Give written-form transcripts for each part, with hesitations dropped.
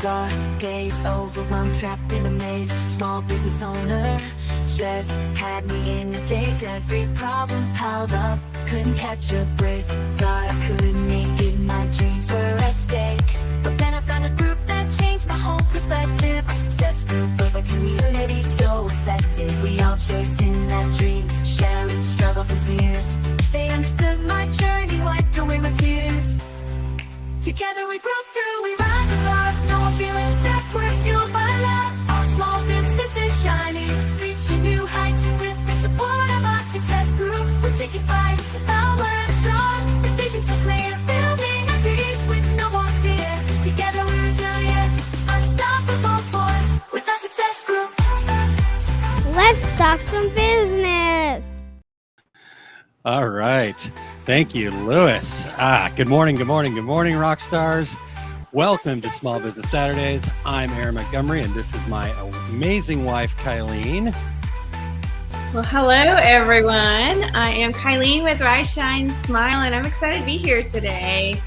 dark days, overwhelmed, trapped in a maze. Small business owner, stress had me in a daze. Every problem piled up, couldn't catch a break. Thought I couldn't make it, my dreams were at stake. But then I found a group that changed my whole perspective. Our success group of a community so effective. We all chasing that dream, sharing struggles and fears. They understood my journey, wiped away my tears. Together we broke through, we rise above. No more feeling stuck, we're fueled by love. Our small business is shining, reaching new heights. With the support of our success group, we're taking flight. The power is strong, the vision's so clear. Building our dreams with no more fear. Together we're resilient, unstoppable force. With our success group. Let's talk some business. All right. Thank you, Lewis. Good morning, rock stars. Welcome to Small Business Saturdays. I'm Aaron Montgomery, and this is my amazing wife, Kylene. Well, hello, everyone. I am Kylene with Rise, Shine, Smile, and I'm excited to be here today.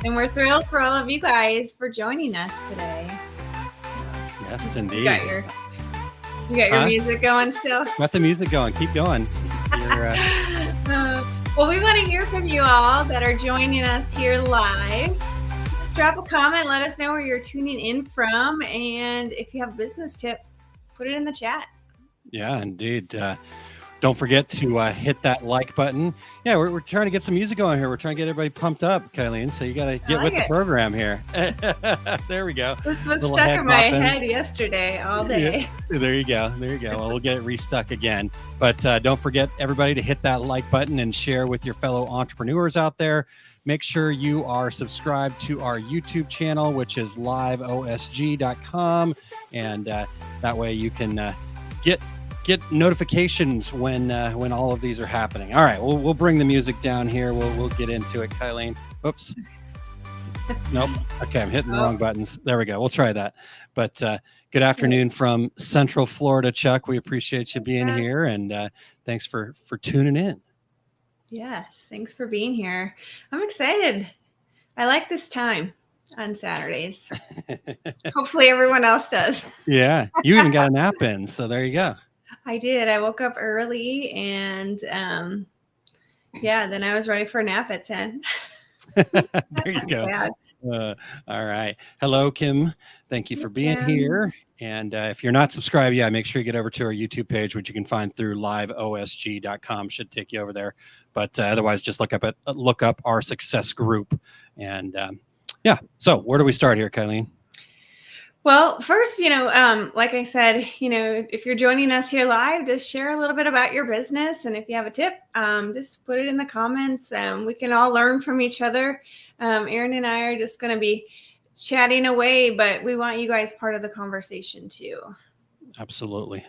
And we're thrilled for all of you guys for joining us today. Yes, indeed. You got your music going still? Got the music going. Keep going. Well, we want to hear from you all that are joining us here live. Just drop a comment. Let us know where you're tuning in from. And if you have a business tip, put it in the chat. Yeah, indeed. Don't forget to hit that like button. Yeah, we're trying to get some music going here. We're trying to get everybody pumped up, Kylene. So you got to get with the program here. There we go. This was stuck in my head yesterday all day. Yeah, there you go. Well, we'll get it restuck again. But don't forget, everybody, to hit that like button and share with your fellow entrepreneurs out there. Make sure you are subscribed to our YouTube channel, which is liveosg.com. And that way you can get notifications when all of these are happening. All right, we'll bring the music down here. We'll get into it, Kylene. Oops. Nope. Okay, I'm hitting the wrong buttons. There we go. We'll try that. But good afternoon from Central Florida, Chuck. We appreciate you being here, and thanks for tuning in. Yes, thanks for being here. I'm excited. I like this time on Saturdays. Hopefully everyone else does. Yeah, you even got a nap in, so there you go. I did. I woke up early and then I was ready for a nap at 10. There you go. All right. Hello, Kim. Thank you for being here. And if you're not subscribed yet, make sure you get over to our YouTube page, which you can find through liveosg.com. Should take you over there. But otherwise, just look up our success group. And so where do we start here, Kylene? Well, first, like I said, if you're joining us here live, just share a little bit about your business. And if you have a tip, just put it in the comments. We can all learn from each other. Aaron and I are just going to be chatting away, but we want you guys part of the conversation too. Absolutely.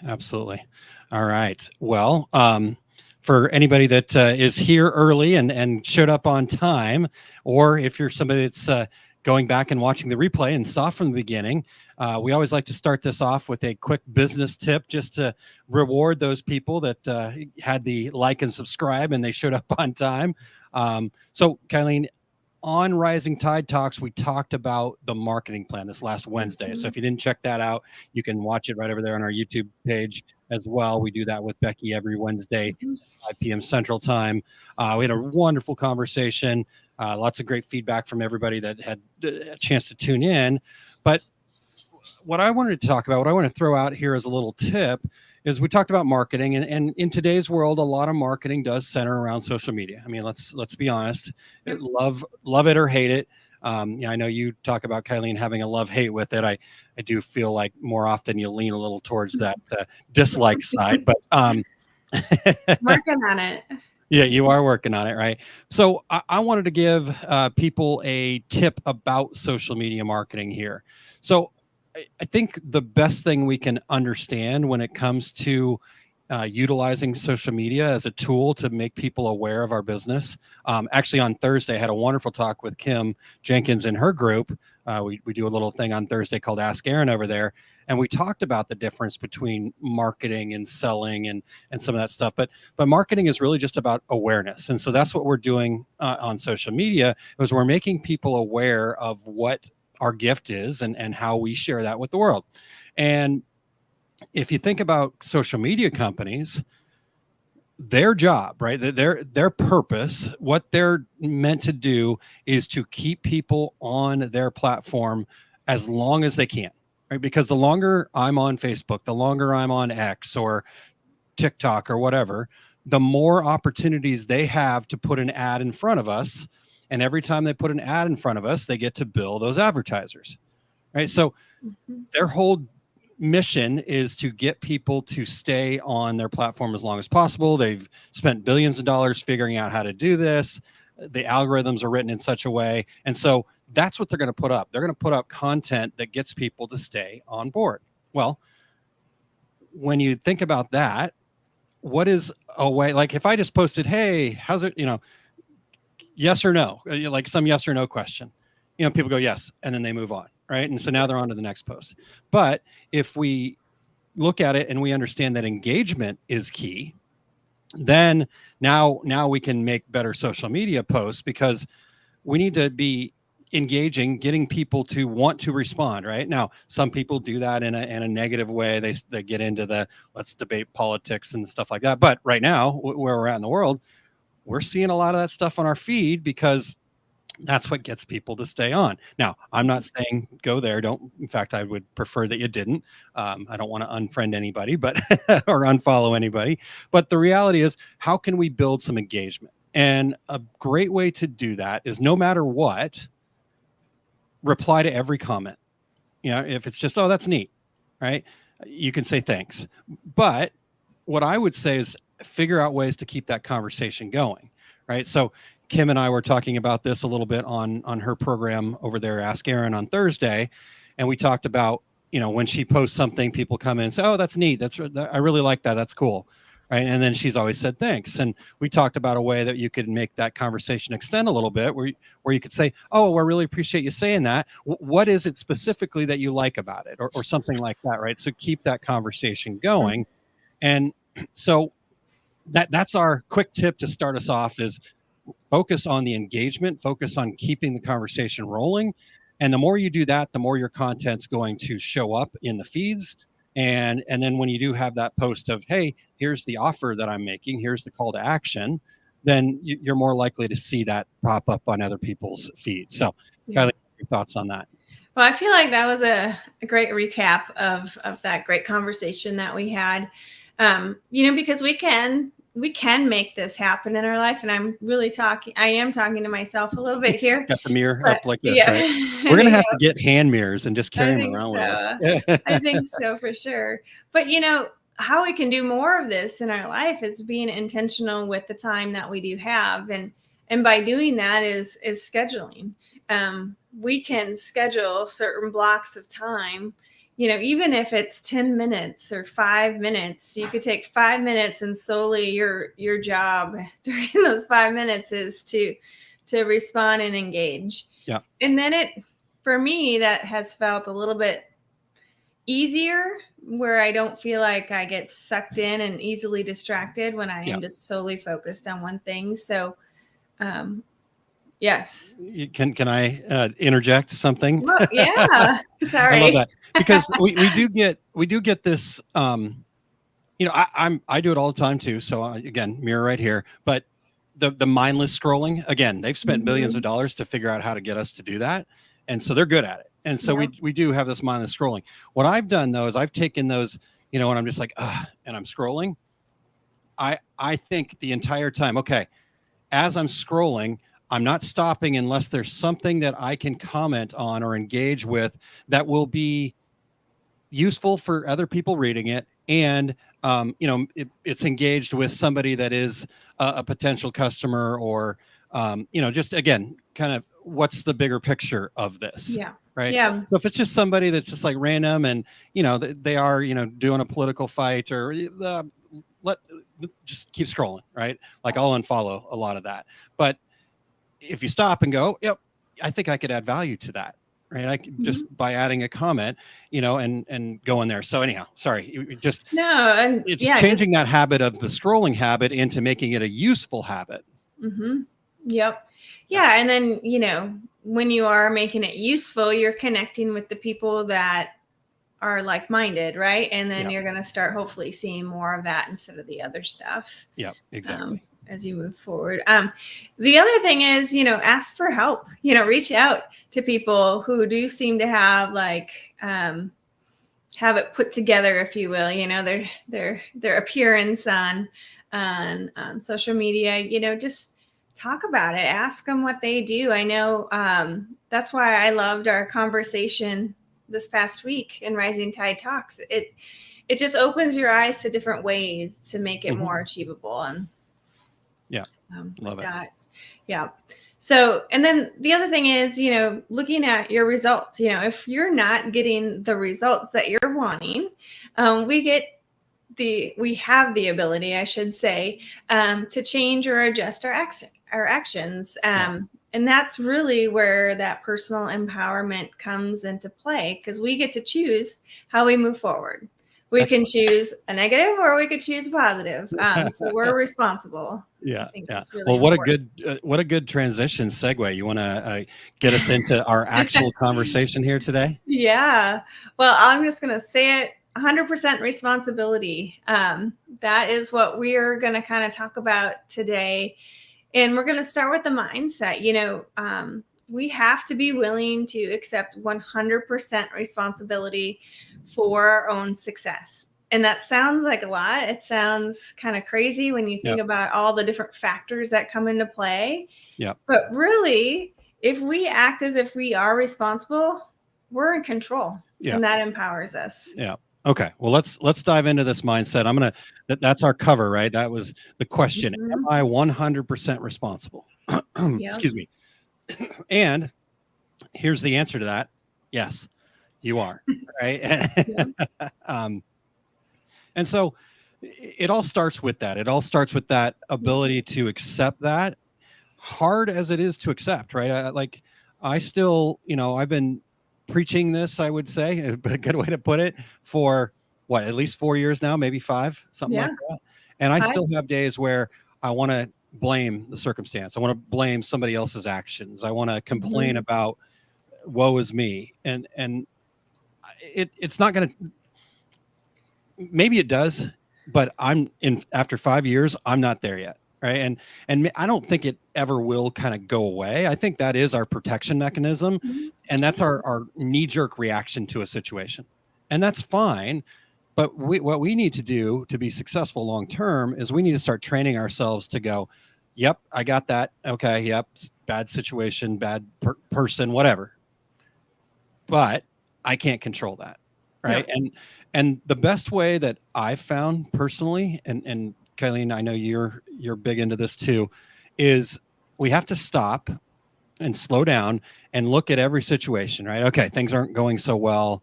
All right. Well, for anybody that is here early and showed up on time, or if you're somebody that's going back and watching the replay and saw from the beginning, we always like to start this off with a quick business tip just to reward those people that had the like and subscribe and they showed up on time. So, Kylene, on Rising Tide Talks, we talked about the marketing plan this last Wednesday. So if you didn't check that out, you can watch it right over there on our YouTube page as well. We do that with Becky every Wednesday, 5 p.m. Central Time. We had a wonderful conversation, lots of great feedback from everybody that had a chance to tune in. But what I wanted to talk about, what I want to throw out here as a little tip, is we talked about marketing, and in today's world, a lot of marketing does center around social media. I mean, let's be honest, love it or hate it. I know you talk about, Kylene, having a love-hate with it. I do feel like more often you lean a little towards that dislike side, but working on it. Yeah, you are working on it, right? So I wanted to give people a tip about social media marketing here. So I think the best thing we can understand when it comes to utilizing social media as a tool to make people aware of our business. Actually, on Thursday, I had a wonderful talk with Kim Jenkins in her group. We do a little thing on Thursday called Ask Aaron over there. And we talked about the difference between marketing and selling and some of that stuff. But marketing is really just about awareness. And so that's what we're doing on social media, is we're making people aware of what our gift is and how we share that with the world. And if you think about social media companies, their job, right? Their purpose, what they're meant to do is to keep people on their platform as long as they can, right? Because the longer I'm on Facebook, the longer I'm on X or TikTok or whatever, the more opportunities they have to put an ad in front of us. And every time they put an ad in front of us, they get to bill those advertisers, right? So their whole mission is to get people to stay on their platform as long as possible. They've spent billions of dollars figuring out how to do this. The algorithms are written in such a way. And so that's what they're going to put up. They're going to put up content that gets people to stay on board. Well, when you think about that, what is a way, like if I just posted, hey, how's it, yes or no, like some yes or no question, people go yes, and then they move on. Right. And so now they're on to the next post. But if we look at it and we understand that engagement is key, then now we can make better social media posts, because we need to be engaging, getting people to want to respond. Right now, some people do that in a negative way. They get into the let's debate politics and stuff like that. But right now, where we're at in the world, we're seeing a lot of that stuff on our feed, because that's what gets people to stay on. Now, I'm not saying go there. Don't. In fact, I would prefer that you didn't. I don't want to unfriend anybody, but or unfollow anybody. But the reality is, how can we build some engagement? And a great way to do that is, no matter what, reply to every comment. If it's just, oh, that's neat, right? You can say thanks. But what I would say is figure out ways to keep that conversation going, right? So Kim and I were talking about this a little bit on her program over there, Ask Aaron, on Thursday. And we talked about, when she posts something, people come in and say, oh, that's neat. I really like that. That's cool. Right. And then she's always said thanks. And we talked about a way that you could make that conversation extend a little bit, where you could say, oh, well, I really appreciate you saying that. What is it specifically that you like about it? Or something like that. Right. So keep that conversation going. And so that's our quick tip to start us off, is focus on the engagement, focus on keeping the conversation rolling. And the more you do that, the more your content's going to show up in the feeds. And then when you do have that post of, hey, here's the offer that I'm making, here's the call to action, then you're more likely to see that pop up on other people's feeds. So Kylene, your thoughts on that? Well, I feel like that was a great recap of that great conversation that we had, because we can make this happen in our life. And I am talking to myself a little bit here. Got the mirror up like this, right? We're going to have to get hand mirrors and just carry them around with us. I think so, for sure. But, how we can do more of this in our life is being intentional with the time that we do have. And by doing that is scheduling. We can schedule certain blocks of time. Even if it's 10 minutes or 5 minutes, you could take 5 minutes, and solely your job during those 5 minutes is to respond and engage. Yeah. And then for me, that has felt a little bit easier, where I don't feel like I get sucked in and easily distracted when I am just solely focused on one thing. So, yes. Can I interject something? Well, yeah. Sorry. I love that, because we do get this. I do it all the time too. So again, mirror right here. But the mindless scrolling, again, they've spent millions of dollars to figure out how to get us to do that, and so they're good at it. And so we do have this mindless scrolling. What I've done though is I've taken those, and I'm just like, and I'm scrolling. I think the entire time, okay, as I'm scrolling, I'm not stopping unless there's something that I can comment on or engage with that will be useful for other people reading it. And, it's engaged with somebody that is a potential customer, or, just again, kind of what's the bigger picture of this? Yeah. Right. Yeah. So if it's just somebody that's just like random and, they are, doing a political fight, or just keep scrolling. Right. Like I'll unfollow a lot of that. But if you stop and go, yep, I think I could add value to that. Right. I could just by adding a comment, and go in there. So anyhow, sorry, it's changing that habit of the scrolling habit into making it a useful habit. Mm-hmm. Yep. Yeah. And then, when you are making it useful, you're connecting with the people that are like-minded, right? And then you're going to start hopefully seeing more of that instead of the other stuff. Yeah, exactly. As you move forward. The other thing is, ask for help, reach out to people who do seem to have have it put together, if you will, their appearance on social media, just talk about it, ask them what they do. I know that's why I loved our conversation this past week in Rising Tide Talks. It just opens your eyes to different ways to make it more achievable. And love it. That. Yeah. So, and then the other thing is, looking at your results, if you're not getting the results that you're wanting, we have the ability, I should say, to change or adjust our actions. And that's really where that personal empowerment comes into play, because we get to choose how we move forward. We can choose a negative or we could choose a positive. So we're responsible. Yeah. Really well, important. what a good transition segue. You want to get us into our actual conversation here today? Yeah. Well, I'm just going to say it, 100% responsibility. That is what we're going to kind of talk about today. And we're going to start with the mindset. We have to be willing to accept 100% responsibility for our own success. And that sounds like a lot. It sounds kind of crazy when you think about all the different factors that come into play. Yeah. But really, if we act as if we are responsible, we're in control. Yeah. And that empowers us. Yeah. Okay. Well, let's dive into this mindset. That's our cover, right? That was the question. Am I 100% responsible? Excuse me. And here's the answer to that. Yes, you are. Right. And so it all starts with that. It all starts with that ability to accept that, hard as it is to accept, right? I still, I've been preaching this, I would say, a good way to put it, for at least 4 years now, maybe 5, something like that. And I still have days where I want to blame the circumstance. I want to blame somebody else's actions. I want to complain about woe is me. And it's not going to, maybe it does, but after 5 years, I'm not there yet. Right. And I don't think it ever will kind of go away. I think that is our protection mechanism. And that's our knee-jerk reaction to a situation. And that's fine. But what we need to do to be successful long-term is we need to start training ourselves to go, yep, I got that. Okay. Yep. Bad situation, bad person, whatever. But I can't control that. Right. No. And the best way that I've found personally, and Kylene, I know you're big into this too, is we have to stop and slow down and look at every situation, right? Okay, things aren't going so well.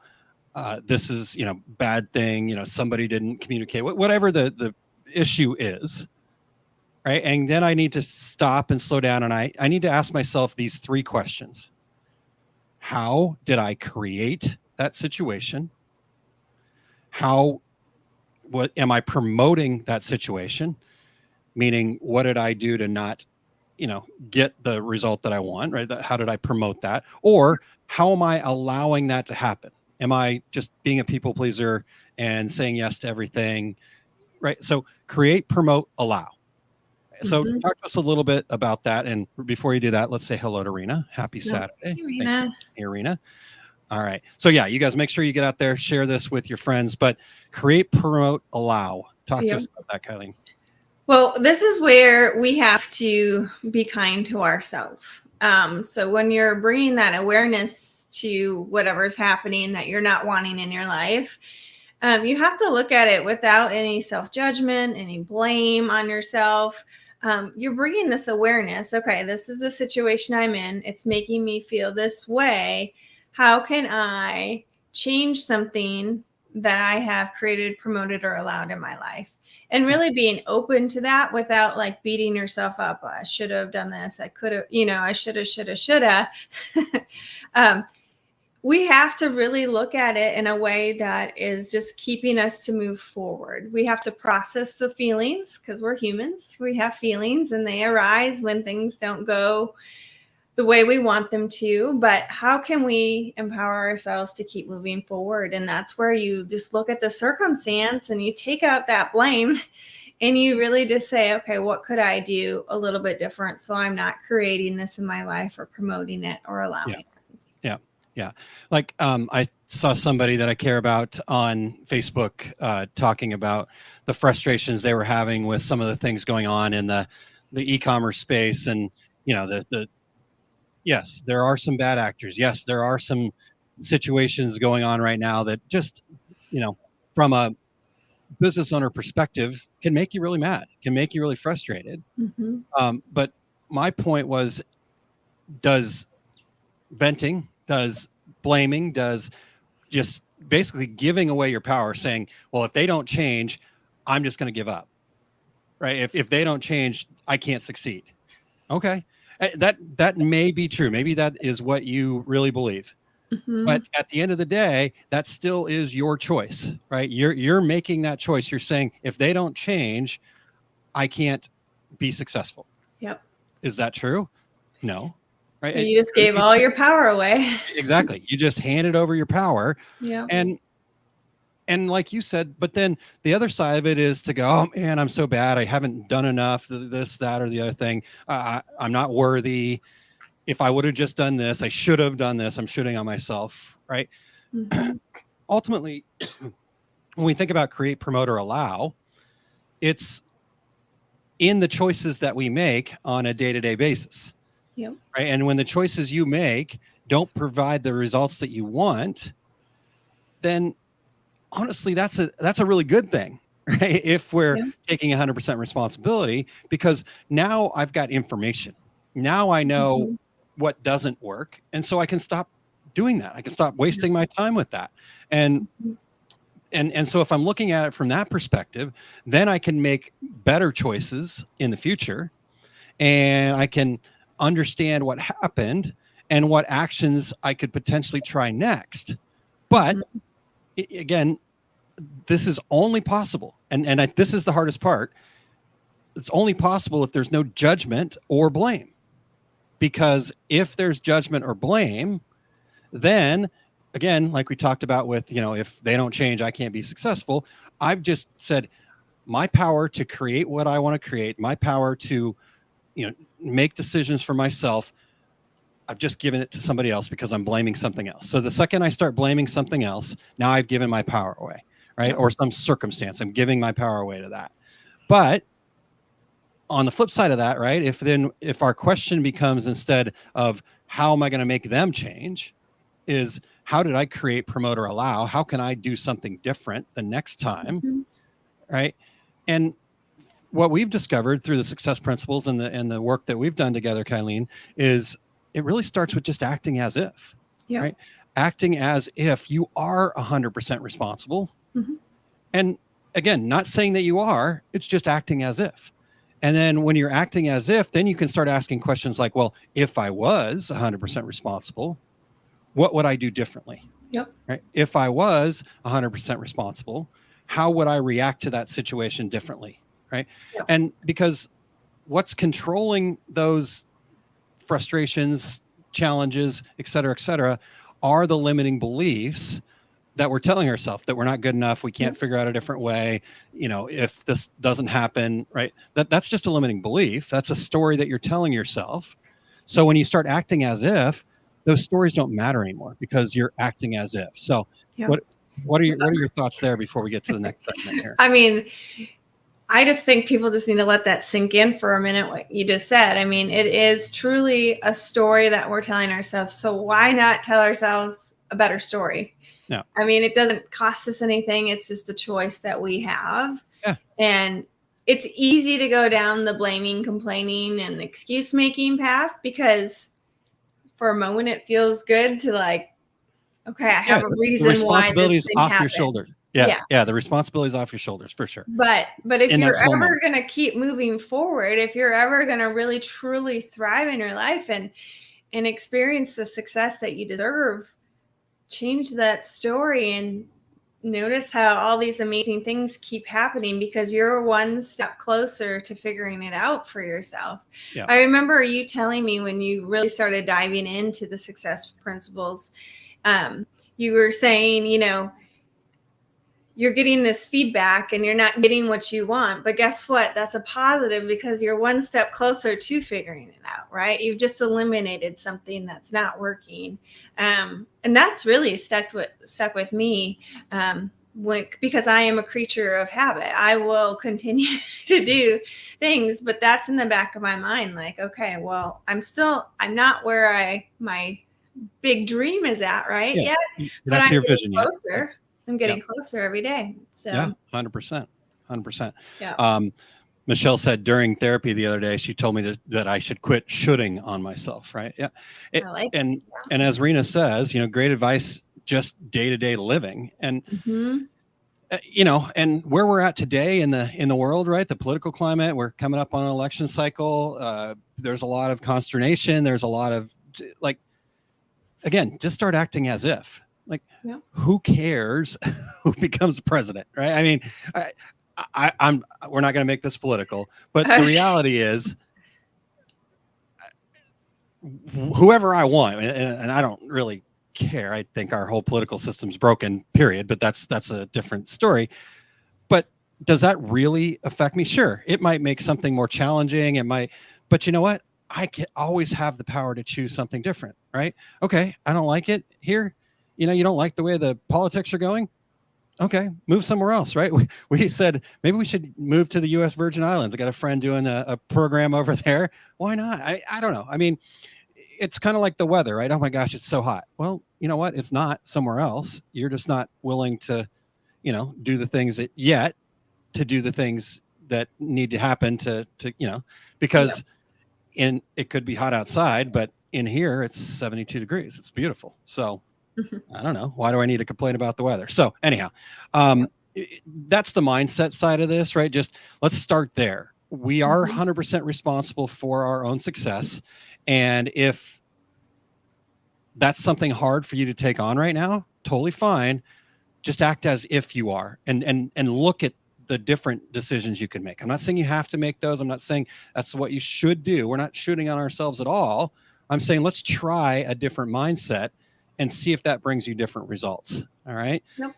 This is, bad thing, somebody didn't communicate, whatever the issue is, right? And then I need to stop and slow down, and I need to ask myself these 3 questions. How did I create that situation? What am I promoting that situation? Meaning, what did I do to not, get the result that I want, right? How did I promote that? Or how am I allowing that to happen? Am I just being a people pleaser and saying yes to everything, right? So create, promote, allow. So talk to us a little bit about that. And before you do that, let's say hello to Rena. Happy Saturday. Hey, Rena. Hey, Rena. All right. So yeah, you guys make sure you get out there, share this with your friends, but create, promote, allow. Talk to us about that, Kylene. Well, this is where we have to be kind to ourselves. So when you're bringing that awareness to whatever's happening that you're not wanting in your life, you have to look at it without any self-judgment, any blame on yourself. You're bringing this awareness. Okay, this is the situation I'm in. It's making me feel this way. How can I change something that I have created, promoted, or allowed in my life? And really being open to that without beating yourself up. I should have done this. I could have, I should have. We have to really look at it in a way that is just keeping us to move forward. We have to process the feelings, because we're humans. We have feelings and they arise when things don't go the way we want them to, but how can we empower ourselves to keep moving forward? And that's where you just look at the circumstance and you take out that blame and you really just say, okay, what could I do a little bit different so I'm not creating this in my life or promoting it or allowing it? Yeah. Yeah. Like I saw somebody that I care about on Facebook talking about the frustrations they were having with some of the things going on in the e-commerce space. And, yes, there are some bad actors. Yes, there are some situations going on right now that just, from a business owner perspective can make you really mad, can make you really frustrated. But my point was, does venting, does blaming, does just basically giving away your power, saying, well, if they don't change, I'm just going to give up, right? If they don't change, I can't succeed. Okay. That may be true. Maybe that is what you really believe. But at the end of the day, that still is your choice, right? You're making that choice. You're saying, if they don't change, I can't be successful. Yep. Is that true? No. Right. You just gave all your power away. Exactly. You just handed over your power. Yeah. And like you said, but then the other side of it is to go, oh man, I'm so bad. I haven't done enough, this, that, or the other thing. I'm not worthy. If I would have just done this, I should have done this. I'm shooting on myself, right? Ultimately, when we think about create, promote, or allow, it's in the choices that we make on a day-to-day basis. Yep. Right. And when the choices you make don't provide the results that you want, then honestly, that's a really good thing, right? If we're taking 100% responsibility, because now I've got information. Now I know what doesn't work. And so I can stop doing that. I can stop wasting my time with that. And so if I'm looking at it from that perspective, then I can make better choices in the future, and I can understand what happened and what actions I could potentially try next. But again, this is only possible. And this is the hardest part. It's only possible if there's no judgment or blame. Because if there's judgment or blame, then again, like we talked about with, if they don't change, I can't be successful. I've just said my power to create what I want to create, my power to, make decisions for myself, I've just given it to somebody else because I'm blaming something else. So the second I start blaming something else, now I've given my power away, right? Or some circumstance, I'm giving my power away to that. But on the flip side of that, right? If our question becomes, instead of how am I going to make them change, is how did I create, promote, or allow? How can I do something different the next time? Right. And what we've discovered through the success principles and the work that we've done together, Kylene, is it really starts with just acting as if, right? Acting as if you are 100% responsible. And again, not saying that you are, it's just acting as if. And then when you're acting as if, then you can start asking questions like, well, if I was 100% responsible, what would I do differently? Right? If I was 100% responsible, how would I react to that situation differently? Right. And because what's controlling those frustrations, challenges, et cetera, are the limiting beliefs that we're telling ourselves, that we're not good enough. We can't figure out a different way. If this doesn't happen, right. That's just a limiting belief. That's a story that you're telling yourself. So when you start acting as if, those stories don't matter anymore because you're acting as if. So what are your thoughts there before we get to the next segment here? I mean, I just think people just need to let that sink in for a minute, what you just said. I mean, it is truly a story that we're telling ourselves. So why not tell ourselves a better story? No. I mean, it doesn't cost us anything. It's just a choice that we have. Yeah. And it's easy to go down the blaming, complaining, and excuse making path because for a moment it feels good to okay, I have a reason the responsibility's why this thing off happened. Your shoulders. Yeah, the responsibility's off your shoulders for sure. But if you're ever going to keep moving forward, if you're ever going to really truly thrive in your life and experience the success that you deserve, change that story and notice how all these amazing things keep happening because you're one step closer to figuring it out for yourself. Yeah. I remember you telling me when you really started diving into the success principles, you were saying, you're getting this feedback and you're not getting what you want. But guess what? That's a positive because you're one step closer to figuring it out, right? You've just eliminated something that's not working. And that's really stuck with me. Because I am a creature of habit, I will continue to do things, but that's in the back of my mind. Like, okay, well, I'm not where my big dream is at, right? Yeah. Yet, But I'm your getting vision yet. closer. I'm getting closer every day. So yeah, 100%. Yeah. Michelle said during therapy the other day, she told me that I should quit shoulding on myself. Right. Yeah. I like and as Rena says, great advice, just day-to-day living. And, and where we're at today in the world, right? The political climate, we're coming up on an election cycle. There's a lot of consternation. There's a lot of again, just start acting as if. Who cares who becomes president, right? I mean, we're not going to make this political, but the reality is, whoever I want, and I don't really care. I think our whole political system's broken, period. But that's a different story. But does that really affect me? Sure, it might make something more challenging. It might, but you know what? I can always have the power to choose something different, right? Okay, I don't like it here. You don't like the way the politics are going. Okay, move somewhere else, right? We said maybe we should move to the U.S. Virgin Islands. I got a friend doing a program over there. Why not? I don't know. I mean, it's kind of like the weather, right? Oh my gosh, it's so hot. Well, you know what? It's not somewhere else. You're just not willing to, do the things to do the things that need to happen to because it could be hot outside, but in here it's 72 degrees. It's beautiful. So I don't know. Why do I need to complain about the weather? So anyhow, that's the mindset side of this, right? Just let's start there. We are 100% responsible for our own success. And if that's something hard for you to take on right now, totally fine. Just act as if you are and look at the different decisions you can make. I'm not saying you have to make those. I'm not saying that's what you should do. We're not shooting on ourselves at all. I'm saying let's try a different mindset and see if that brings you different results. All right. Yep.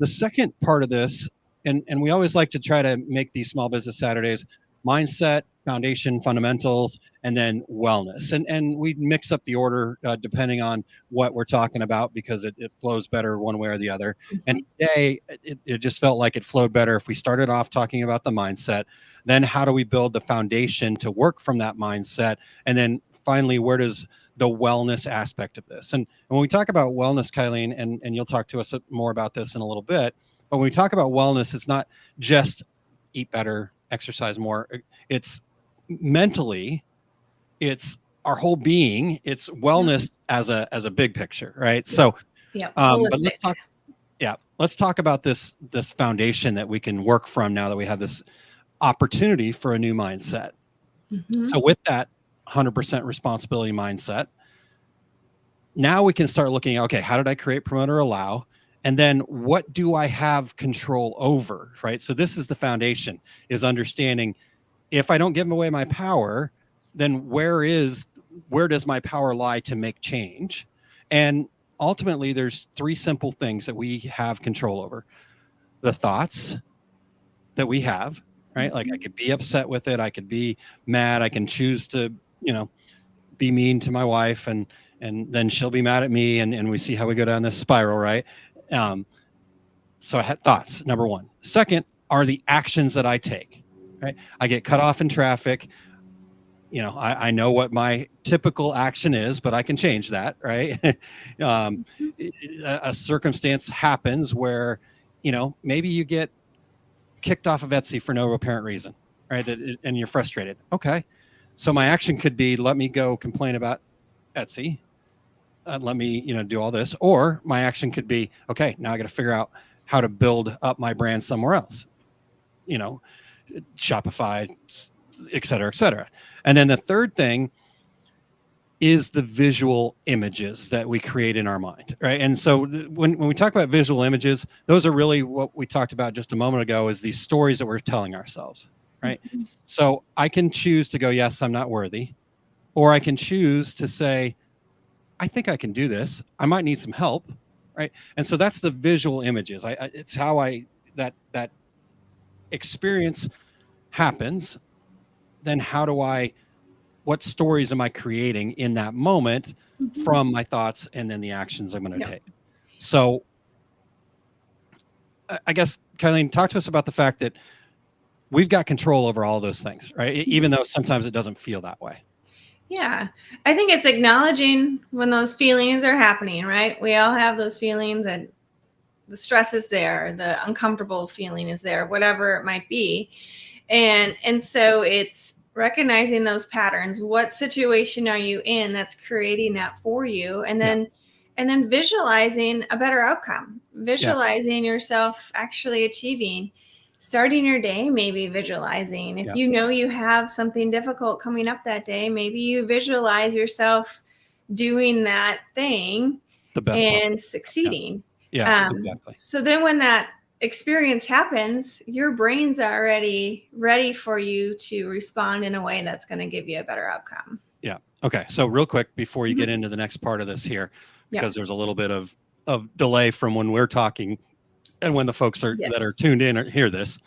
The second part of this, and we always like to try to make these Small Business Saturdays mindset, foundation, fundamentals, and then wellness. And we mix up the order depending on what we're talking about because it flows better one way or the other. And today it just felt like it flowed better if we started off talking about the mindset, then how do we build the foundation to work from that mindset, and then finally, where does the wellness aspect of this? And when we talk about wellness, Kylene, and you'll talk to us more about this in a little bit, but when we talk about wellness, it's not just eat better, exercise more. It's mentally, it's our whole being. It's wellness as a big picture, right? So, but let's talk about this foundation that we can work from now that we have this opportunity for a new mindset. So with that 100% responsibility mindset, now we can start looking at, okay, how did I create, promote, or allow? And then what do I have control over, right? So this is the foundation, is understanding if I don't give away my power, then where does my power lie to make change? And ultimately, there's three simple things that we have control over. The thoughts that we have, right? Like I could be upset with it. I could be mad. I can choose to, be mean to my wife and then she'll be mad at me. And we see how we go down this spiral, right? So I had thoughts, number one. Second are the actions that I take, right? I get cut off in traffic. I know what my typical action is, but I can change that, right? A circumstance happens where, maybe you get kicked off of Etsy for no apparent reason, right? And you're frustrated. Okay. So my action could be, let me go complain about Etsy. Let me, do all this. Or my action could be, okay, now I got to figure out how to build up my brand somewhere else, Shopify, et cetera, et cetera. And then the third thing is the visual images that we create in our mind, right? And so when we talk about visual images, those are really what we talked about just a moment ago, is these stories that we're telling ourselves, right? So I can choose to go, yes, I'm not worthy, or I can choose to say, I think I can do this. I might need some help, right? And so that's the visual images. It's how that experience happens. Then what stories am I creating in that moment from my thoughts and then the actions I'm going to take? So I guess, Kylene, talk to us about the fact that we've got control over all those things, right? Even though sometimes it doesn't feel that way. Yeah, I think it's acknowledging when those feelings are happening, right? We all have those feelings, and the stress is there, the uncomfortable feeling is there, whatever it might be. And so it's recognizing those patterns. What situation are you in that's creating that for you? And then visualizing a better outcome, visualizing yourself actually achieving, starting your day, maybe visualizing. If you know you have something difficult coming up that day, maybe you visualize yourself doing that thing and succeeding. Yeah, exactly. So then when that experience happens, your brain's already ready for you to respond in a way that's going to give you a better outcome. Yeah. Okay. So real quick, before you get into the next part of this here, because there's a little bit of delay from when we're talking and when the folks are that are tuned in or hear this.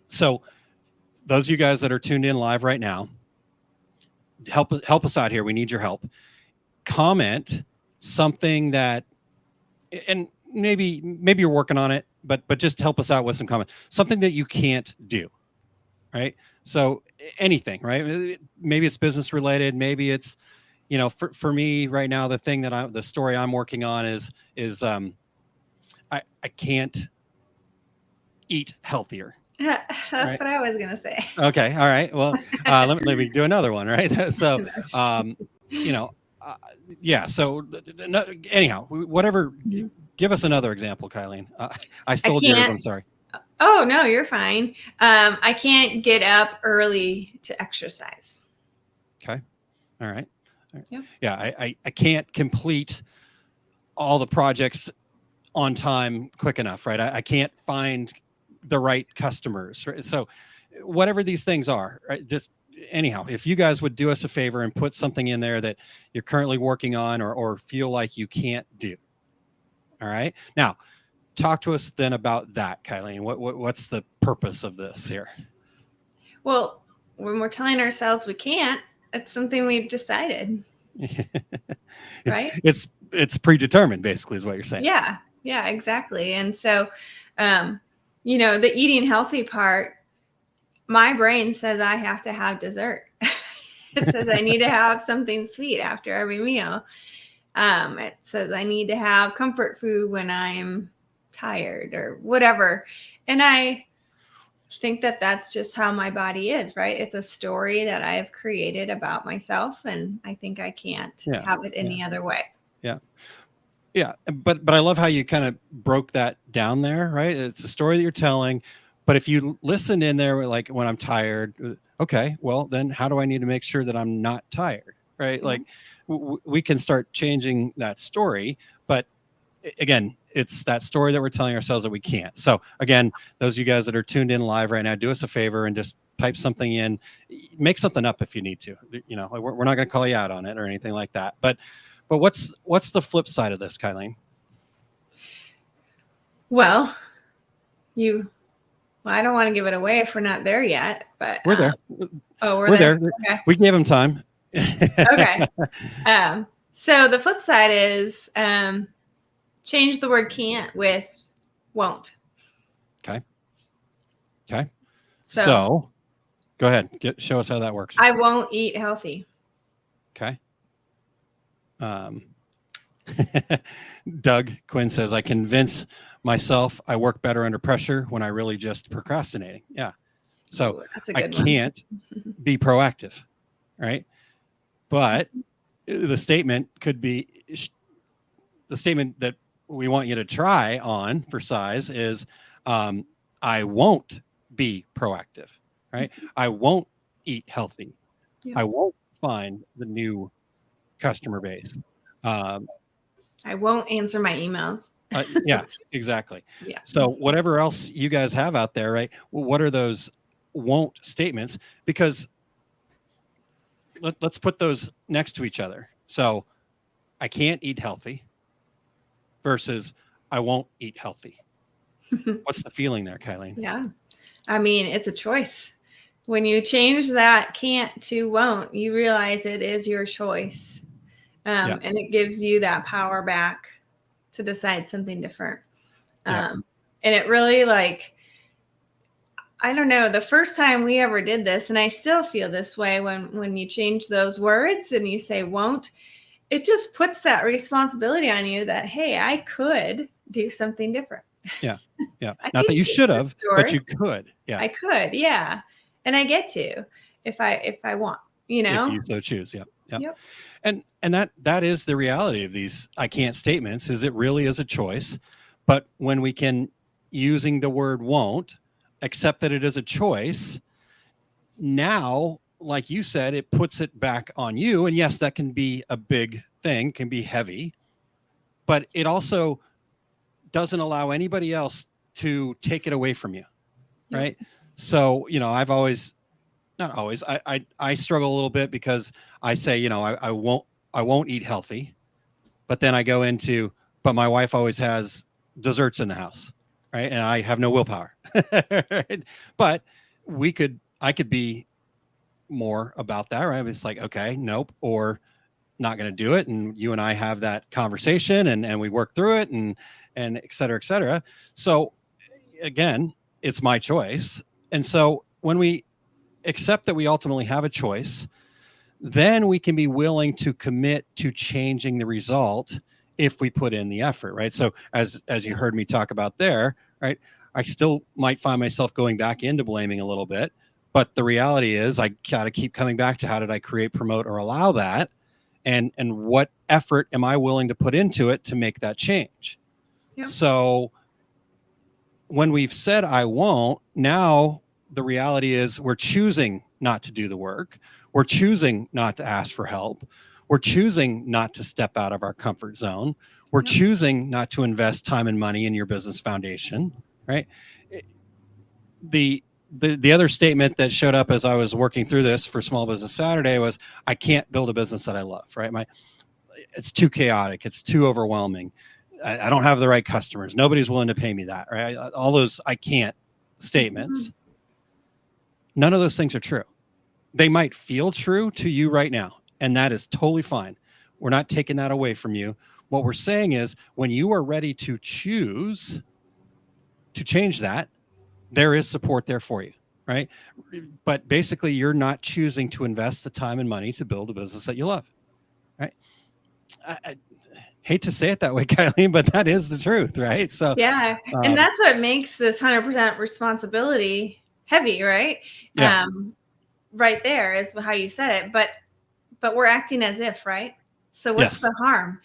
So those of you guys that are tuned in live right now, help us out here. We need your help. Comment something that, and maybe you're working on it, but just help us out with some comment. Something that you can't do, right? So anything, right? Maybe it's business related. Maybe it's, for me right now, the story I'm working on is I can't eat healthier. That's right? What I was going to say. Okay. All right. Well, let me do another one. Right. So, yeah. So anyhow, whatever, give us another example, Kylene. I stole yours. I'm sorry. Oh, no, you're fine. I can't get up early to exercise. Okay. All right. Yeah. Yeah. I can't complete all the projects on time quick enough, right? I can't find the right customers, right? So whatever these things are, right? Just anyhow, if you guys would do us a favor and put something in there that you're currently working on or feel like you can't do. All right. Now, talk to us then about that, Kylene. What's the purpose of this here? Well, when we're telling ourselves we can't, it's something we've decided. Right? It's predetermined, basically, is what you're saying. Yeah, exactly. And so, the eating healthy part, my brain says I have to have dessert. It says I need to have something sweet after every meal. It says I need to have comfort food when I'm tired or whatever. And I think that that's just how my body is, right? It's a story that I've created about myself, and I think I can't have it any other way. Yeah. Yeah. But I love how you kind of broke that down there, right? It's a story that you're telling, but if you listen in there, like when I'm tired, okay, well then how do I need to make sure that I'm not tired? Right. Mm-hmm. Like we can start changing that story, but again, it's that story that we're telling ourselves that we can't. So again, those of you guys that are tuned in live right now, do us a favor and just type something in, make something up if you need to, we're not going to call you out on it or anything like that. But what's the flip side of this, Kylene? Well, I don't want to give it away if we're not there yet, but we're there. Oh, we're there. Okay. We gave him time. Okay. So the flip side is change the word can't with won't. Okay. So go ahead. Show us how that works. I won't eat healthy. Okay. Doug Quinn says, I convince myself I work better under pressure when I really just procrastinating. Yeah. So I can't be proactive. Right. But the statement could be the statement that we want you to try on for size is, I won't be proactive. Right. I won't eat healthy. Yeah. I won't find the new customer base. I won't answer my emails. Yeah, exactly. Yeah. So whatever else you guys have out there, right? Well, what are those won't statements? Because let's put those next to each other. So I can't eat healthy versus I won't eat healthy. What's the feeling there, Kylene? Yeah. I mean, it's a choice. When you change that can't to won't, you realize it is your choice. And it gives you that power back to decide something different. And it really, like, I don't know, the first time we ever did this, and I still feel this way when you change those words and you say won't, it just puts that responsibility on you that, hey, I could do something different. Yeah. Not that you should have, but you could. Yeah. I could. Yeah. And I get to if I want, If you so choose. Yep. And that is the reality of these I can't statements, is it really is a choice. But when we can, using the word won't, accept that it is a choice, now, like you said, it puts it back on you. And yes, that can be a big thing, can be heavy, but it also doesn't allow anybody else to take it away from you. Right. So, I've always, not always, I struggle a little bit because I say, I won't eat healthy, but then I go into, but my wife always has desserts in the house. Right. And I have no willpower. Right? But I could be more about that. Right. It's like, okay, nope, or not going to do it. And you and I have that conversation and we work through it and et cetera, et cetera. So again, it's my choice. And so when we accept that we ultimately have a choice, then we can be willing to commit to changing the result if we put in the effort, right? So as you heard me talk about there, right, I still might find myself going back into blaming a little bit, but the reality is I got to keep coming back to how did I create, promote, or allow that, and what effort am I willing to put into it to make that change? Yep. So when we've said I won't, now the reality is we're choosing not to do the work. We're choosing not to ask for help. We're choosing not to step out of our comfort zone. We're choosing not to invest time and money in your business foundation, right? The other statement that showed up as I was working through this for Small Business Saturday was, I can't build a business that I love, right? It's too chaotic. It's too overwhelming. I don't have the right customers. Nobody's willing to pay me that, right? All those I can't statements. None of those things are true. They might feel true to you right now, and that is totally fine. We're not taking that away from you. What we're saying is when you are ready to choose to change that, there is support there for you, right? But basically, you're not choosing to invest the time and money to build a business that you love, right? I hate to say it that way, Kylene, but that is the truth, right? So yeah, and that's what makes this 100% responsibility heavy, right? Yeah. Right there is how you said it, but we're acting as if, right? So what's the harm?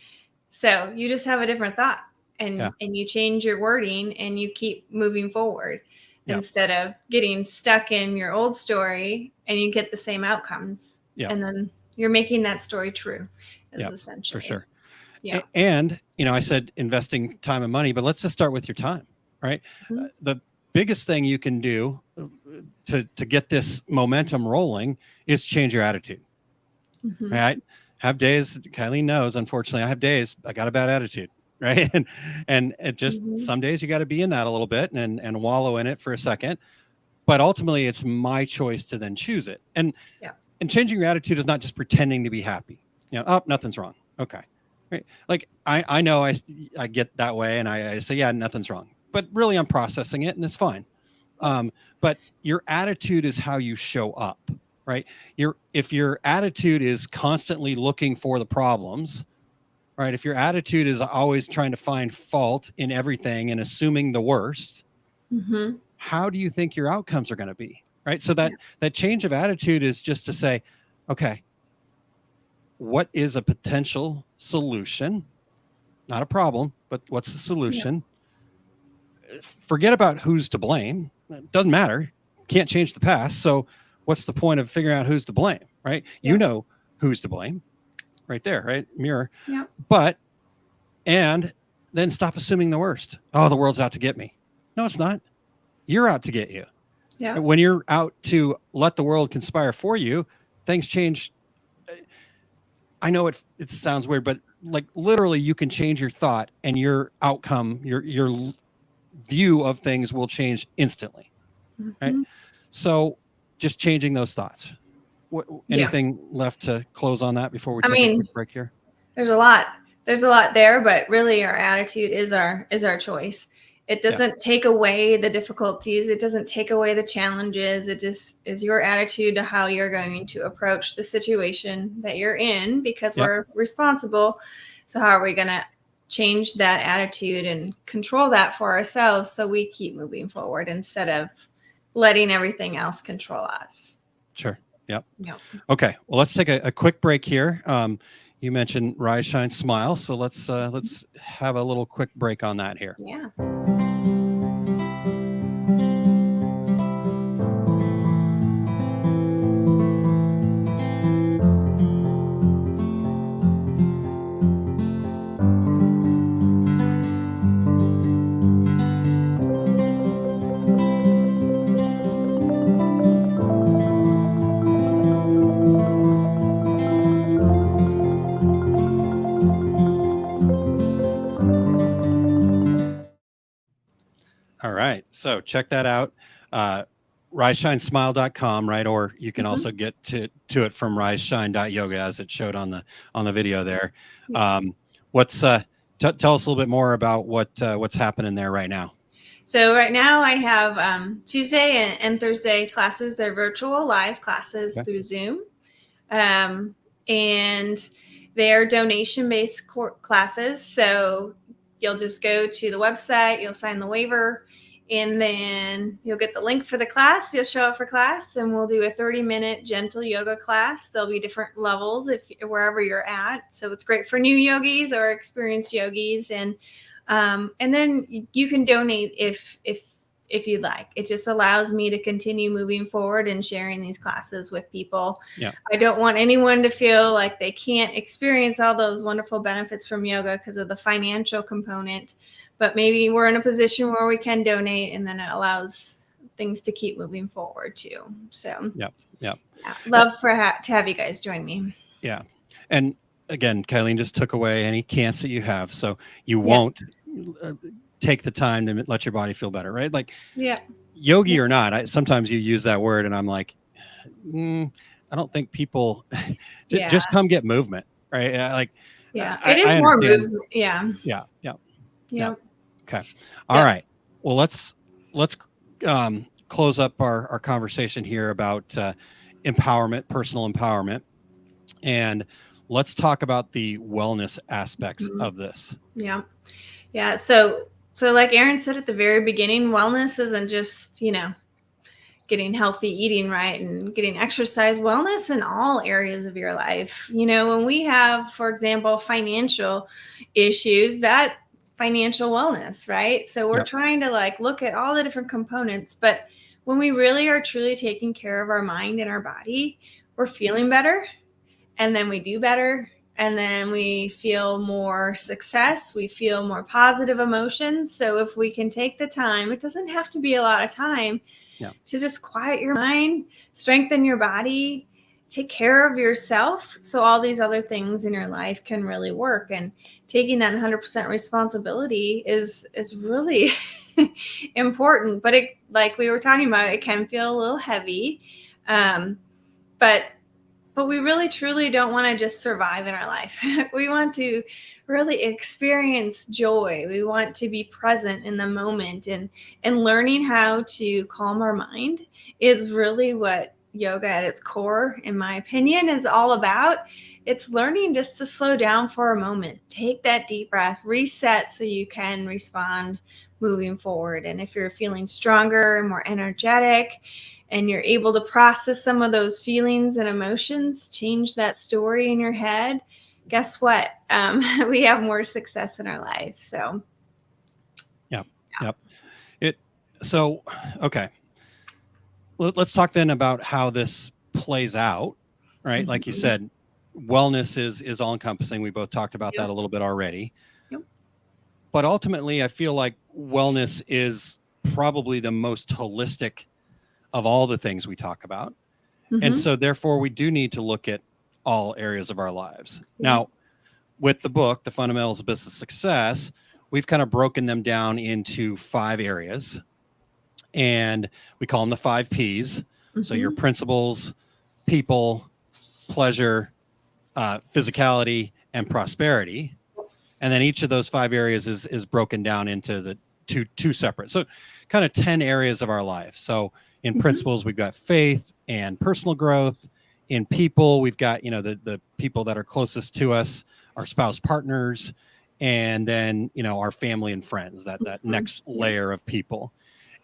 So you just have a different thought and you change your wording and you keep moving forward instead of getting stuck in your old story and you get the same outcomes. Yeah. And then you're making that story true is essentially. For sure. Yeah. And, I said investing time and money, but let's just start with your time, right? Mm-hmm. The biggest thing you can do to get this momentum rolling is change your attitude. Mm-hmm. Right? Have days, Kylene knows, unfortunately, I have days, I got a bad attitude, right? And it just, some days you got to be in that a little bit and wallow in it for a second. But ultimately, it's my choice to then choose it. And changing your attitude is not just pretending to be happy. Oh, nothing's wrong. Okay. Right? Like, I know I get that way and I say, yeah, nothing's wrong. But really, I'm processing it and it's fine. But your attitude is how you show up. Right. If your attitude is constantly looking for the problems, right? If your attitude is always trying to find fault in everything and assuming the worst, how do you think your outcomes are going to be? Right. So that change of attitude is just to say, okay, what is a potential solution? Not a problem, but what's the solution? Yeah. Forget about who's to blame. It doesn't matter. Can't change the past. So what's the point of figuring out who's to blame, right? Yeah. who's to blame? Right there, right? Mirror. Yeah. And then stop assuming the worst. Oh, the world's out to get me. No, it's not. You're out to get you. Yeah. When you're out to let the world conspire for you, things change. I know it sounds weird, but like literally you can change your thought and your outcome, your view of things will change instantly. Right. So just changing those thoughts. Anything left to close on that before we take a quick break here? There's a lot there, but really our attitude is our choice. It doesn't take away the difficulties. It doesn't take away the challenges. It just is your attitude to how you're going to approach the situation that you're in, because we're responsible. So how are we going to change that attitude and control that for ourselves so we keep moving forward instead of letting everything else control us? Sure. Yep. Okay. Well, let's take a quick break here. You mentioned Rise, Shine, Smile. So let's have a little quick break on that here. Yeah. All right. So check that out. RiseShineSmile.com, right? Or you can also get to it from riseshine.yoga, as it showed on the video there. Tell us a little bit more about what's happening there right now. So right now I have Tuesday and Thursday classes. They're virtual live classes through Zoom. And they're donation-based classes. So you'll just go to the website, you'll sign the waiver, and then you'll get the link for the class. You'll show up for class, and we'll do a 30-minute gentle yoga class. There'll be different levels wherever you're at. So it's great for new yogis or experienced yogis. And then you can donate if you'd like. It just allows me to continue moving forward and sharing these classes with people. Yeah. I don't want anyone to feel like they can't experience all those wonderful benefits from yoga because of the financial component, but maybe we're in a position where we can donate, and then it allows things to keep moving forward too. So love to have you guys join me. Yeah. And again, Kylene just took away any can'ts that you have, so you won't take the time to let your body feel better, right? Like, yogi or not, sometimes you use that word and I'm like, I don't think people just come get movement, right? Like, it is more movement. Yeah. Okay. All right. Well, let's close up our conversation here about empowerment, personal empowerment, and let's talk about the wellness aspects of this. Yeah. So like Aaron said at the very beginning, wellness isn't just, getting healthy, eating right, and getting exercise. Wellness in all areas of your life. When we have, for example, financial issues, that's financial wellness, right? So we're trying to look at all the different components, but when we really are truly taking care of our mind and our body, we're feeling better, and then we do better. And then we feel more success. We feel more positive emotions. So if we can take the time, it doesn't have to be a lot of time to just quiet your mind, strengthen your body, take care of yourself. So all these other things in your life can really work. And taking that 100% responsibility is really important. But it, like we were talking about, it can feel a little heavy. But we really, truly don't want to just survive in our life. We want to really experience joy. We want to be present in the moment, and learning how to calm our mind is really what yoga at its core, in my opinion, is all about. It's learning just to slow down for a moment, take that deep breath, reset so you can respond moving forward. And if you're feeling stronger and more energetic, and you're able to process some of those feelings and emotions, change that story in your head, guess what? We have more success in our life. So, Okay. Let's talk then about how this plays out, right? Like you said, wellness is all encompassing. We both talked about that a little bit already. Yep. But ultimately, I feel like wellness is probably the most holistic of all the things we talk about. And so therefore we do need to look at all areas of our lives. Now, with the book, The Fundamentals of Business Success, we've kind of broken them down into 5 areas, and we call them the 5 Ps. So your principles, people, pleasure, physicality, and prosperity. And then each of those 5 areas is broken down into the two separate. So kind of 10 areas of our life. So in principles, we've got faith and personal growth. In people, we've got, the people that are closest to us, our spouse partners, and then, our family and friends, that next layer of people.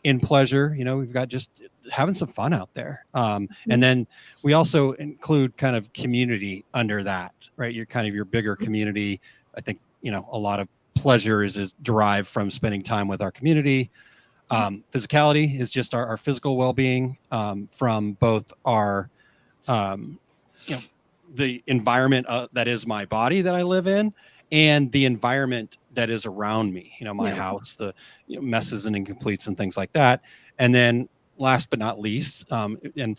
In pleasure, we've got just having some fun out there. And then we also include kind of community under that, right? You're kind of your bigger community. I think, a lot of pleasure is derived from spending time with our community. Physicality is just our physical well-being, from both our, the environment that is my body that I live in, and the environment that is around me, my house, the messes and incompletes and things like that. And then last but not least, and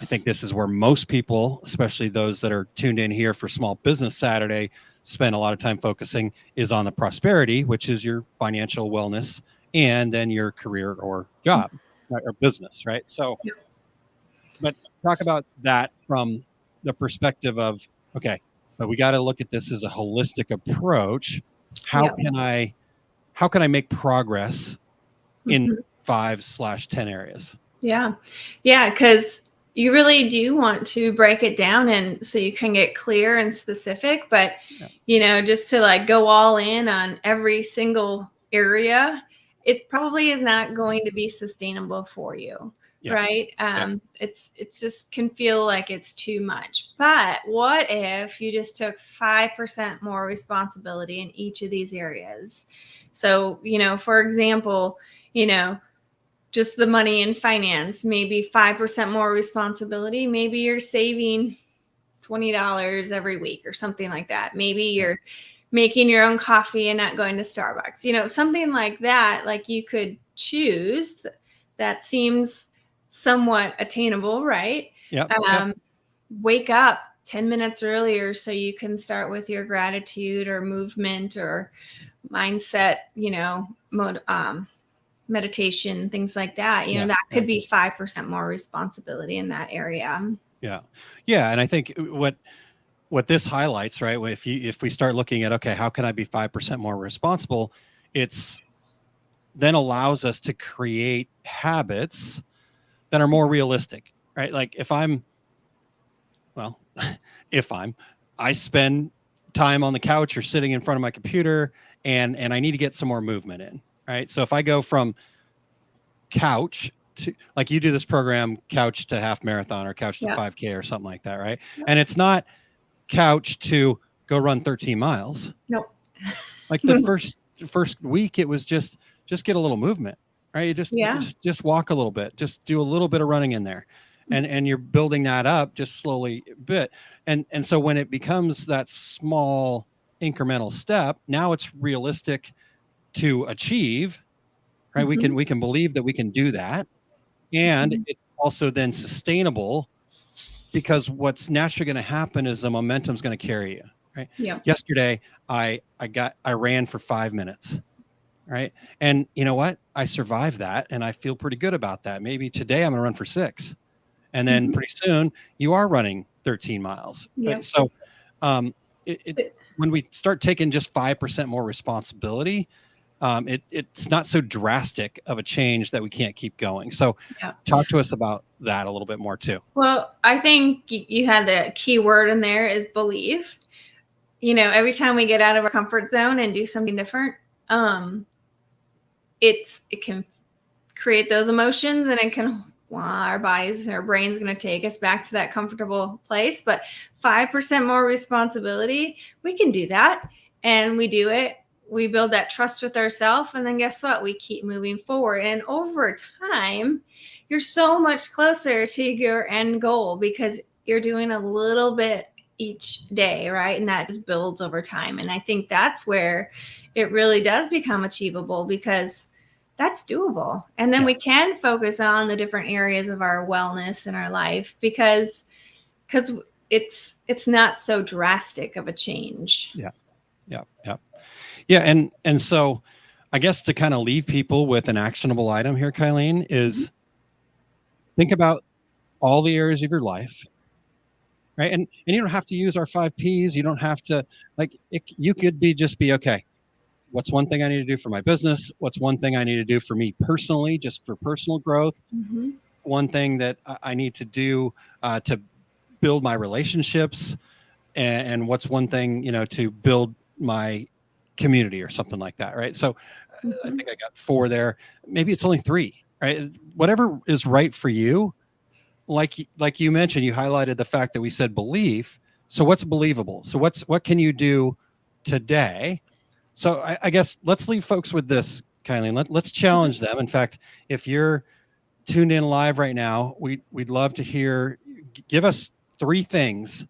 I think this is where most people, especially those that are tuned in here for Small Business Saturday, spend a lot of time focusing, is on the prosperity, which is your financial wellness, and then your career or job, right, or business, right? So, but talk about that from the perspective of, okay, but we got to look at this as a holistic approach. How can I make progress in 5/10 areas? Yeah, because you really do want to break it down, and so you can get clear and specific. But just to like go all in on every single area, it probably is not going to be sustainable for you. Right. It's just can feel like it's too much. But what if you just took 5% more responsibility in each of these areas? So, for example, just the money and finance, maybe 5% more responsibility. Maybe you're saving $20 every week or something like that. Maybe you're making your own coffee and not going to Starbucks, something like that. Like you could choose that seems somewhat attainable, right? Wake up 10 minutes earlier so you can start with your gratitude or movement or mindset, meditation, things like that. That could be 5% more responsibility in that area. And I think what this highlights, right, if we start looking at, okay, how can I be 5% more responsible? It's then allows us to create habits that are more realistic, right? Like I spend time on the couch or sitting in front of my computer, and I need to get some more movement in, right? So if I go from couch to, like you do this program, couch to half marathon or couch to 5K or something like that, right? And it's not couch to go run 13 miles. Nope. Like the first week, it was just get a little movement. Right. You just walk a little bit, just do a little bit of running in there, and you're building that up just slowly a bit. And so when it becomes that small incremental step, now it's realistic to achieve, right? We can believe that we can do that. And it's also then sustainable, because what's naturally going to happen is the momentum's going to carry you. Right. Yesterday, I ran for 5 minutes. Right. And you know what? I survived that, and I feel pretty good about that. Maybe today I'm going to run for 6. And then pretty soon you are running 13 miles. Right? So when we start taking just 5% more responsibility, it's not so drastic of a change that we can't keep going. So talk to us about that a little bit more too. Well, I think you had the key word in there is believe. Every time we get out of our comfort zone and do something different, it can create those emotions, and our bodies and our brain's going to take us back to that comfortable place. But 5% more responsibility, we can do that. And we do it. We build that trust with ourselves. And then guess what? We keep moving forward. And over time, you're so much closer to your end goal, because you're doing a little bit each day, right? And that just builds over time. And I think that's where it really does become achievable, because that's doable. And then we can focus on the different areas of our wellness in our life, because it's not so drastic of a change. Yeah. And so I guess to kind of leave people with an actionable item here, Kylene, is think about all the areas of your life, right? And you don't have to use our 5 Ps. You don't have to, like, you could just be, okay, what's one thing I need to do for my business? What's one thing I need to do for me personally, just for personal growth? One thing that I need to do to build my relationships, and what's one thing, to build my community or something like that, right? So I think I got 4 there. Maybe it's only 3, right? Whatever is right for you. Like you mentioned, you highlighted the fact that we said belief. So what's believable? So what can you do today? So I guess let's leave folks with this, Kylene. Let's challenge them. In fact, if you're tuned in live right now, we'd love to hear. Give us 3 things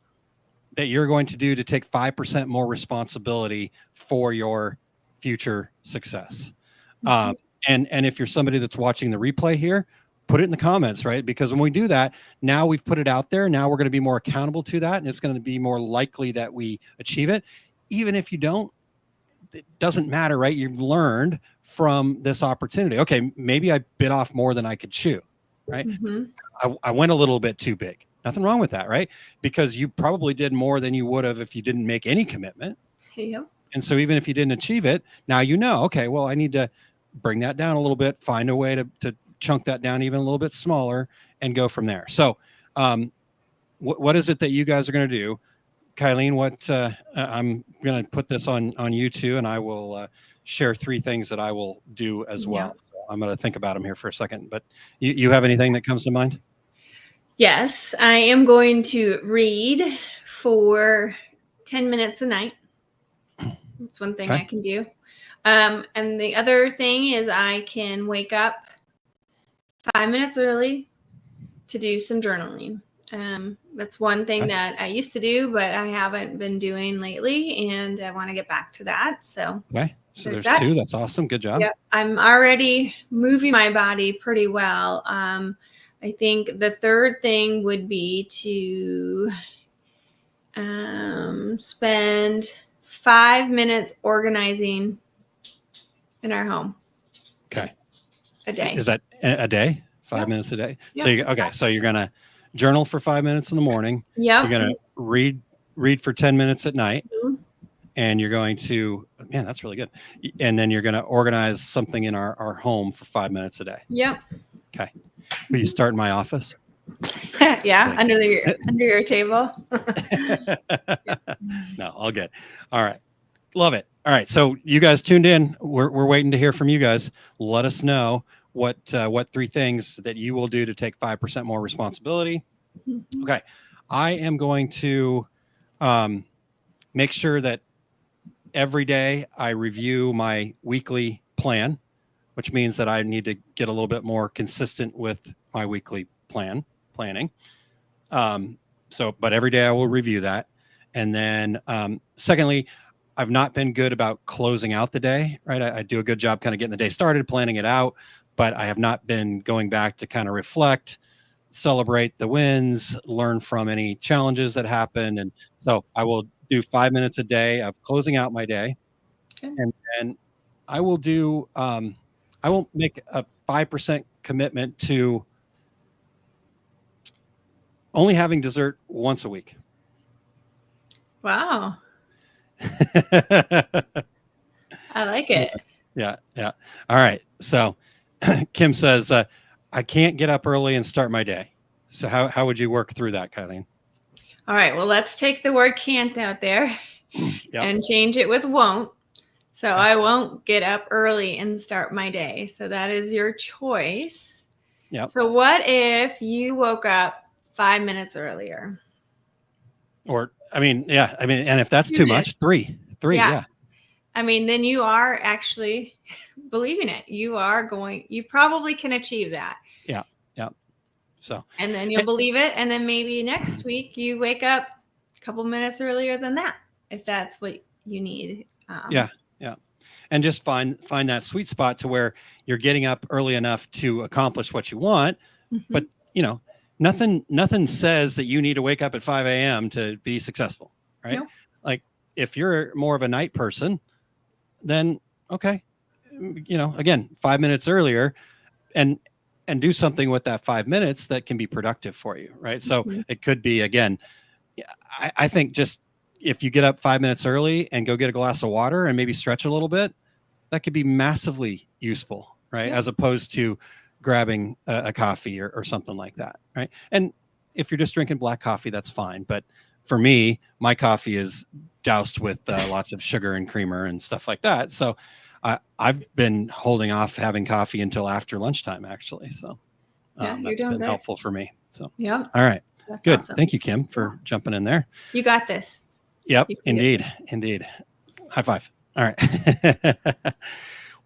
that you're going to do to take 5% more responsibility for your future success. And if you're somebody that's watching the replay here, put it in the comments, right? Because when we do that, now we've put it out there. Now we're going to be more accountable to that, and it's going to be more likely that we achieve it. Even if you don't, it doesn't matter, right? You've learned from this opportunity. Okay, maybe I bit off more than I could chew, right? I went a little bit too big. Nothing wrong with that, right? Because you probably did more than you would have if you didn't make any commitment. Yep. And so even if you didn't achieve it, now okay, well, I need to bring that down a little bit, find a way to chunk that down even a little bit smaller, and go from there. So what is it that you guys are going to do? Kylene, I'm going to put this on you too, and I will share 3 things that I will do as well. So I'm going to think about them here for a second, but you have anything that comes to mind? Yes, I am going to read for 10 minutes a night. That's one thing I can do. And the other thing is I can wake up 5 minutes early to do some journaling. That's one thing that I used to do, but I haven't been doing lately, and I want to get back to that. So there's 2. That's awesome. Good job. Yep. I'm already moving my body pretty well. I think the third thing would be to spend 5 minutes organizing in our home. Okay. A day. Is that a day? 5 minutes a day? Yep. So you're going to journal for 5 minutes in the morning. Yep. You're going to read for 10 minutes at night. And you're going to, man, that's really good. And then you're going to organize something in our home for 5 minutes a day. Yep. Okay. Will you start in my office? Yeah, under your table. No, all good. All right. Love it. All right. So you guys tuned in. We're waiting to hear from you guys. Let us know what 3 things that you will do to take 5% more responsibility. Okay. I am going to make sure that every day I review my weekly plan, which means that I need to get a little bit more consistent with my weekly planning. But every day I will review that. And then secondly, I've not been good about closing out the day, right? I do a good job kind of getting the day started, planning it out, but I have not been going back to kind of reflect, celebrate the wins, learn from any challenges that happen. And so I will do 5 minutes a day of closing out my day. Okay. And I will do, I will make a 5% commitment to only having dessert once a week. Wow. I like it. Yeah. All right. So Kim says, I can't get up early and start my day. So how would you work through that, Kylene? All right. Well, let's take the word can't out there and change it with won't. So I won't get up early and start my day. So that is your choice. Yeah. So what if you woke up 5 minutes earlier? And if that's too much, three. Yeah. I mean, then you are actually believing it. You probably can achieve that. Yeah. So, and then you'll believe it. And then maybe next week you wake up couple minutes earlier than that, if that's what you need. Yeah. And just find that sweet spot to where you're getting up early enough to accomplish what you want. Mm-hmm. But, nothing says that you need to wake up at 5 a.m. to be successful, right? Nope. Like if you're more of a night person, then okay, again, 5 minutes earlier and do something with that 5 minutes that can be productive for you, right? So it could be, again, I think just if you get up 5 minutes early and go get a glass of water and maybe stretch a little bit, that could be massively useful, right? As opposed to grabbing a coffee or something like that, right? And if you're just drinking black coffee, that's fine. But for me, my coffee is doused with lots of sugar and creamer and stuff like that. So I've been holding off having coffee until after lunchtime, actually. So that's been helpful for me. So yeah. All right. That's good. Awesome. Thank you, Kim, for jumping in there. You got this. Yep. Indeed. High five. All right.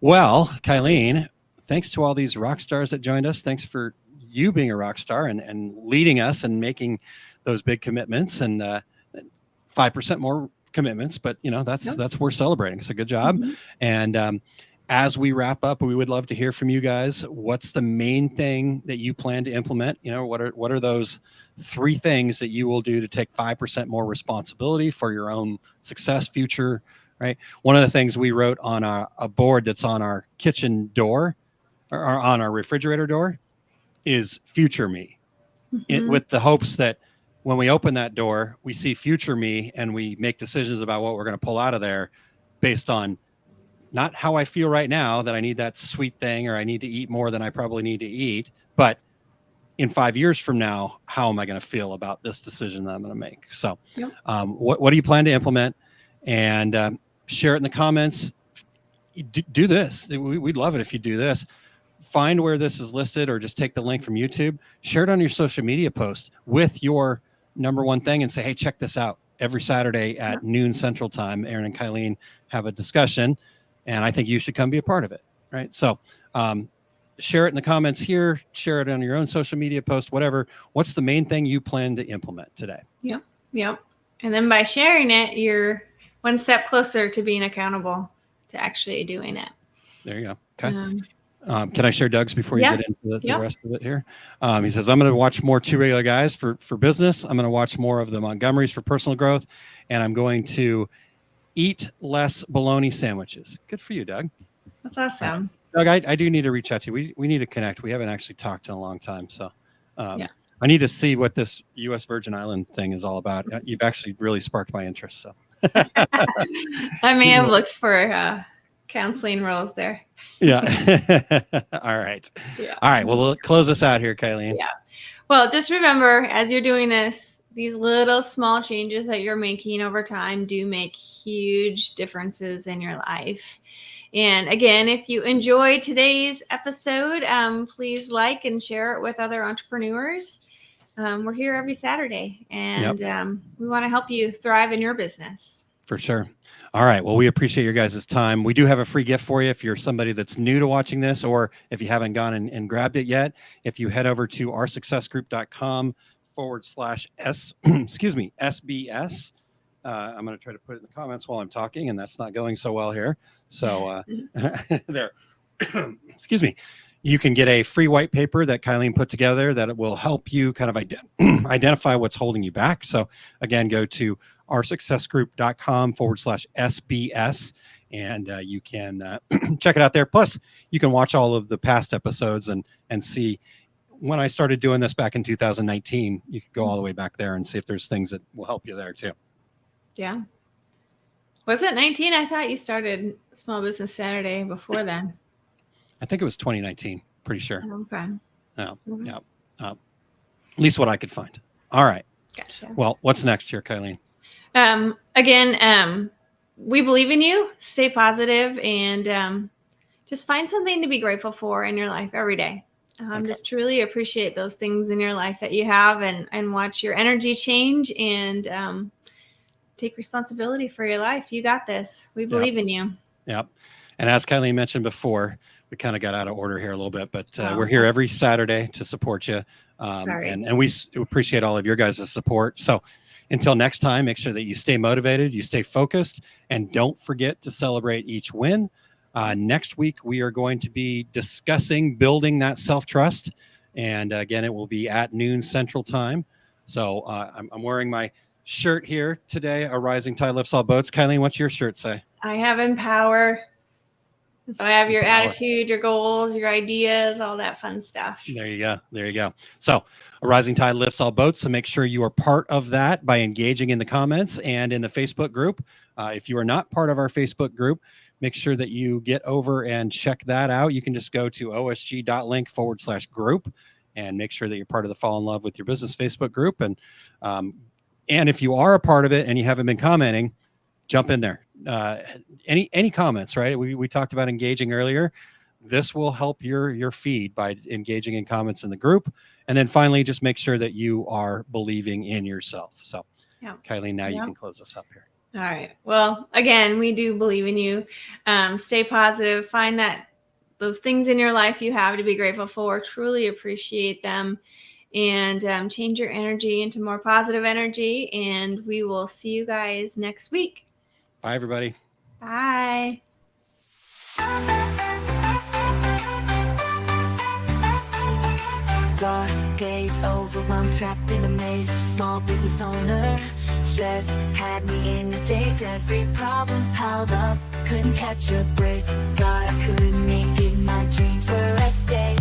Well, Kylene, thanks to all these rock stars that joined us. Thanks for you being a rock star and leading us and making those big commitments and 5% more commitments. But, that's worth celebrating. So good job. And as we wrap up, we would love to hear from you guys. What's the main thing that you plan to implement? What are those 3 things that you will do to take 5% more responsibility for your own success, future, right? One of the things we wrote on a board that's on our kitchen door or on our refrigerator door is future me, with the hopes that when we open that door, we see future me and we make decisions about what we're going to pull out of there based on not how I feel right now that I need that sweet thing or I need to eat more than I probably need to eat, but in 5 years from now, how am I going to feel about this decision that I'm going to make? So what do you plan to implement? And share it in the comments. Do this. We'd love it if you do this. Find where this is listed or just take the link from YouTube, share it on your social media post with your number one thing and say, hey, check this out. Every Saturday at noon Central Time, Aaron and Kylene have a discussion, and I think you should come be a part of it, right? So share it in the comments here, share it on your own social media post, whatever. What's the main thing you plan to implement today? Yep. And then by sharing it, you're one step closer to being accountable to actually doing it. There you go. Okay. Can I share Doug's before you get into the rest of it here? He says, I'm going to watch more Two Regular Guys for business. I'm going to watch more of the Montgomerys for personal growth. And I'm going to eat less bologna sandwiches. Good for you, Doug. That's awesome. Doug, I do need to reach out to you. We need to connect. We haven't actually talked in a long time. So I need to see what this U.S. Virgin Island thing is all about. You've actually really sparked my interest. So I may have looked for counseling roles there. Yeah. All right. Yeah. All right. Well, we'll close this out here, Kylene. Yeah. Well, just remember, as you're doing this, these little small changes that you're making over time do make huge differences in your life. And again, if you enjoyed today's episode, please like and share it with other entrepreneurs. We're here every Saturday, and we want to help you thrive in your business. For sure. All right. Well, we appreciate your guys' time. We do have a free gift for you if you're somebody that's new to watching this, or if you haven't gone and grabbed it yet. If you head over to oursuccessgroup.com/SBS. I'm going to try to put it in the comments while I'm talking, and that's not going so well here. So there. Excuse me. You can get a free white paper that Kylene put together that will help you kind of identify what's holding you back. So again, go to oursuccessgroup.com/SBS, and you can check it out there. Plus, you can watch all of the past episodes and see when I started doing this back in 2019. You can go all the way back there and see if there's things that will help you there too. Yeah. Was it 19? I thought you started Small Business Saturday before then. I think it was 2019. Pretty sure. Okay. Yeah. At least what I could find. All right. Gotcha. Well, what's next here, Kylene? Again, we believe in you. Stay positive and just find something to be grateful for in your life every day. Just truly appreciate those things in your life that you have and watch your energy change and take responsibility for your life. You got this. We believe in you. Yep. And as Kylene mentioned before, we kind of got out of order here a little bit, but we're here every Saturday to support you. And we appreciate all of your guys' support. So until next time, make sure that you stay motivated, you stay focused, and don't forget to celebrate each win. Next week, we are going to be discussing building that self-trust. And again, it will be at noon Central Time. So I'm wearing my shirt here today. A rising tide lifts all boats. Kylene, what's your shirt say? I have empower. So I have your Empower. attitude, your goals, your ideas, all that fun stuff. There you go. There you go. So a rising tide lifts all boats. So make sure you are part of that by engaging in the comments and in the Facebook group. If you are not part of our Facebook group, make sure that you get over and check that out. You can just go to osg.link/group and make sure that you're part of the Fall in Love with Your Business Facebook group. And if you are a part of it and you haven't been commenting, jump in there. Any comments, right? We talked about engaging earlier. This will help your feed by engaging in comments in the group. And then finally, just make sure that you are believing in yourself. So, yeah. Kylene, now you can close us up here. All right. Well, again, we do believe in you. Stay positive. Find those things in your life you have to be grateful for. Truly appreciate them. And change your energy into more positive energy. And we will see you guys next week. Bye, everybody. Bye. Dark days, overwhelmed, trapped in a maze. Small business owner, stress had me in a daze. Every problem piled up, couldn't catch a break. Thought I couldn't make it, my dreams were at stake.